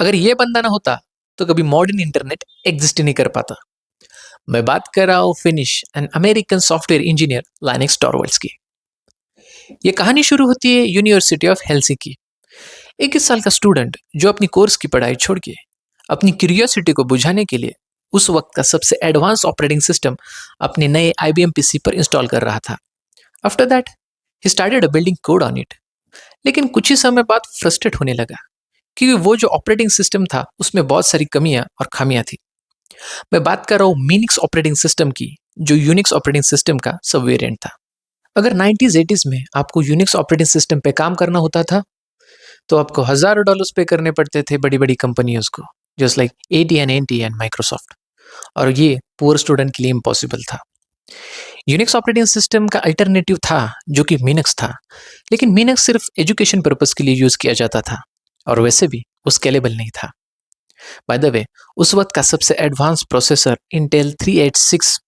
अगर ये बंदा ना होता तो कभी मॉडर्न इंटरनेट एग्जिस्ट ही नहीं कर पाता। मैं बात कर रहा हूँ Finnish and American software engineer Linus Torvalds की। ये कहानी शुरू होती है यूनिवर्सिटी ऑफ हेलसिंकी। 21 साल का स्टूडेंट जो अपनी कोर्स की पढ़ाई छोड़ के अपनी क्यूरियोसिटी को बुझाने के लिए उस वक्त का सबसे एडवांस ऑपरेटिंग सिस्टम अपने नए IBM पीसी पर इंस्टॉल कर रहा था। After that he started building code on it. लेकिन कुछ ही समय बाद फ्रस्ट्रेट होने लगा क्योंकि वो जो ऑपरेटिंग सिस्टम था उसमें बहुत सारी कमियां और खामियां थी। मैं बात कर रहा हूँ मिनिक्स ऑपरेटिंग सिस्टम की, जो यूनिक्स ऑपरेटिंग सिस्टम का सब वेरिएंट था। अगर 90s 80s में आपको यूनिक्स ऑपरेटिंग सिस्टम पे काम करना होता था तो आपको हजारों डॉलर्स पे करने पड़ते थे बड़ी बड़ी कंपनियों को, just like AT&T and Microsoft. और ये पुअर स्टूडेंट के लिए इम्पॉसिबल था। यूनिक्स ऑपरेटिंग सिस्टम का अल्टरनेटिव था जो कि मिनक्स था, लेकिन मिनक्स सिर्फ एजुकेशन पर्पस के लिए यूज किया जाता था और वैसे भी वो स्केलेबल नहीं था। बाय द वे, उस वक्त का सबसे advance processor Intel 386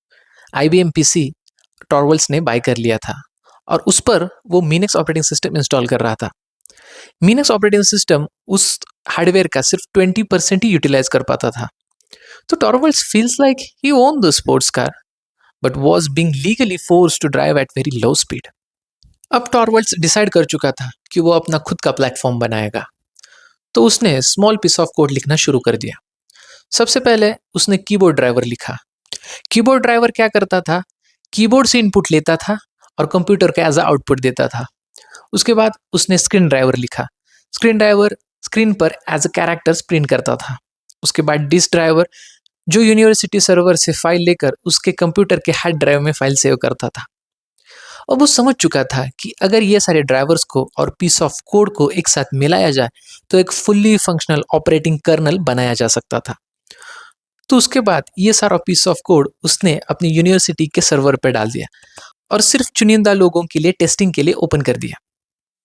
IBM PC Torvalds ने बाय कर लिया था और उस पर वो मिनक्स ऑपरेटिंग सिस्टम इंस्टॉल कर रहा था। मिनक्स ऑपरेटिंग सिस्टम उस हार्डवेयर का सिर्फ 20% ही यूटिलाइज कर पाता था। तो Torvalds feels like he own the sports car but was being legally force to drive at very low speed. अब टॉरवल्ड्स डिसाइड कर चुका था कि वो अपना खुद का प्लेटफॉर्म बनाएगा, तो उसने स्मॉल पीस ऑफ कोड लिखना शुरू कर दिया। सबसे पहले उसने कीबोर्ड ड्राइवर लिखा। कीबोर्ड ड्राइवर क्या करता था, कीबोर्ड से इनपुट लेता था और कंप्यूटर का एज आउटपुट देता था। उसके बाद उसने स्क्रीन ड्राइवर लिखा। स्क्रीन ड्राइवर स्क्रीन पर एज अ कैरेक्टर्स प्रिंट करता था। उसके बाद डिस्क ड्राइवर जो यूनिवर्सिटी सर्वर से फाइल लेकर उसके कंप्यूटर के हार्ड ड्राइव में फाइल सेव करता था। अब वो समझ चुका था कि अगर ये सारे ड्राइवर्स को और पीस ऑफ कोड को एक साथ मिलाया जाए तो एक फुल्ली फंक्शनल ऑपरेटिंग कर्नल बनाया जा सकता था। तो उसके बाद ये सारा पीस ऑफ कोड उसने अपनी यूनिवर्सिटी के सर्वर पर डाल दिया और सिर्फ चुनिंदा लोगों के लिए टेस्टिंग के लिए ओपन कर दिया।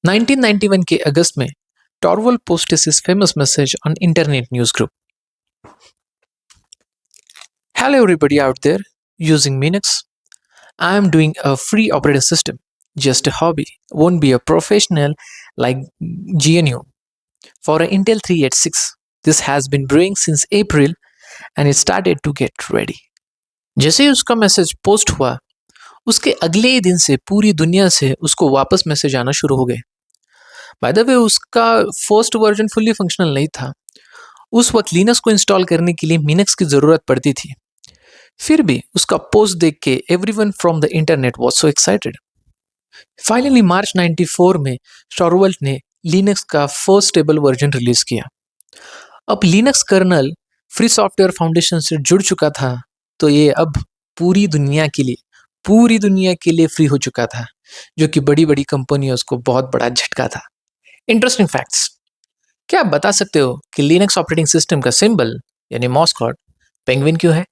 1991 के अगस्त में Torvald posted his famous message on internet news group. Hello everybody out there using Linux. I am doing a free operating system, just a hobby, won't be a professional like GNU for an Intel 386. This has been brewing since April and it started to get ready. जैसे ही उसका message post हुआ उसके अगले ही दिन से पूरी दुनिया से उसको वापस मैसेज आना शुरू हो गए। बाय द वे, उसका फर्स्ट वर्जन फुल्ली फंक्शनल नहीं था। उस वक्त लिनक्स को इंस्टॉल करने के लिए मिनक्स की जरूरत पड़ती थी। फिर भी उसका पोस्ट देख के everyone from the internet was so excited. Finally March 94 में टॉरवल्ड ने लिनक्स का फर्स्ट स्टेबल वर्जन रिलीज किया। अब Linux kernel Free Software Foundation से जुड़ चुका था, तो ये अब पूरी दुनिया के लिए फ्री हो चुका था, जो कि बड़ी बड़ी कंपनियों को बहुत बड़ा झटका था। इंटरेस्टिंग फैक्ट्स, क्या आप बता सकते हो कि लिनक्स ऑपरेटिंग सिस्टम का सिंबल यानी मॉस्कॉट पेंगुइन क्यों है?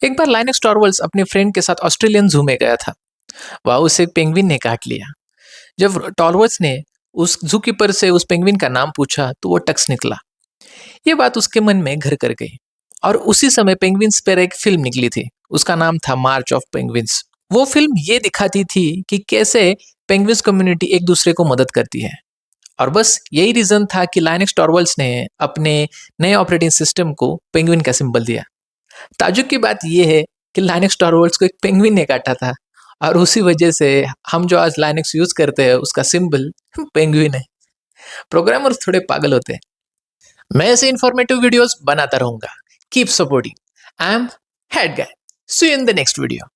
एक बार लाइनेक्स टॉरवल्ड्स अपने फ्रेंड के साथ ऑस्ट्रेलियन जू में गया था। वहां उसे एक पेंगुइन ने काट लिया। जब टॉरवल्ड्स ने उस जू कीपर से उस पेंगुइन का नाम पूछा तो वो टक्स निकला। ये बात उसके मन में घर कर गई और उसी समय पेंगुइन्स पर एक फिल्म निकली थी। उसका नाम था मार्च ऑफ पेंगुइन्स। वो फिल्म ये दिखाती थी कि कैसे पेंगुइन्स कम्युनिटी एक दूसरे को मदद करती है। और बस यही रीजन था कि लाइनेक्स टॉरवल्ड्स ने अपने नए ऑपरेटिंग सिस्टम को पेंगुइन का सिंबल दिया। ताज्जुब की बात यह है कि लाइनेक्स टॉरवल्ड्स को एक पेंगुइन ने काटा था और उसी वजह से हम जो आज लाइनेक्स यूज करते हैं उसका सिंबल पेंगुइन है। प्रोग्रामर्स थोड़े पागल होते हैं। मैं ऐसे इंफॉर्मेटिव वीडियोस बनाता रहूंगा। Keep supporting. I am head guy. See you in the next video.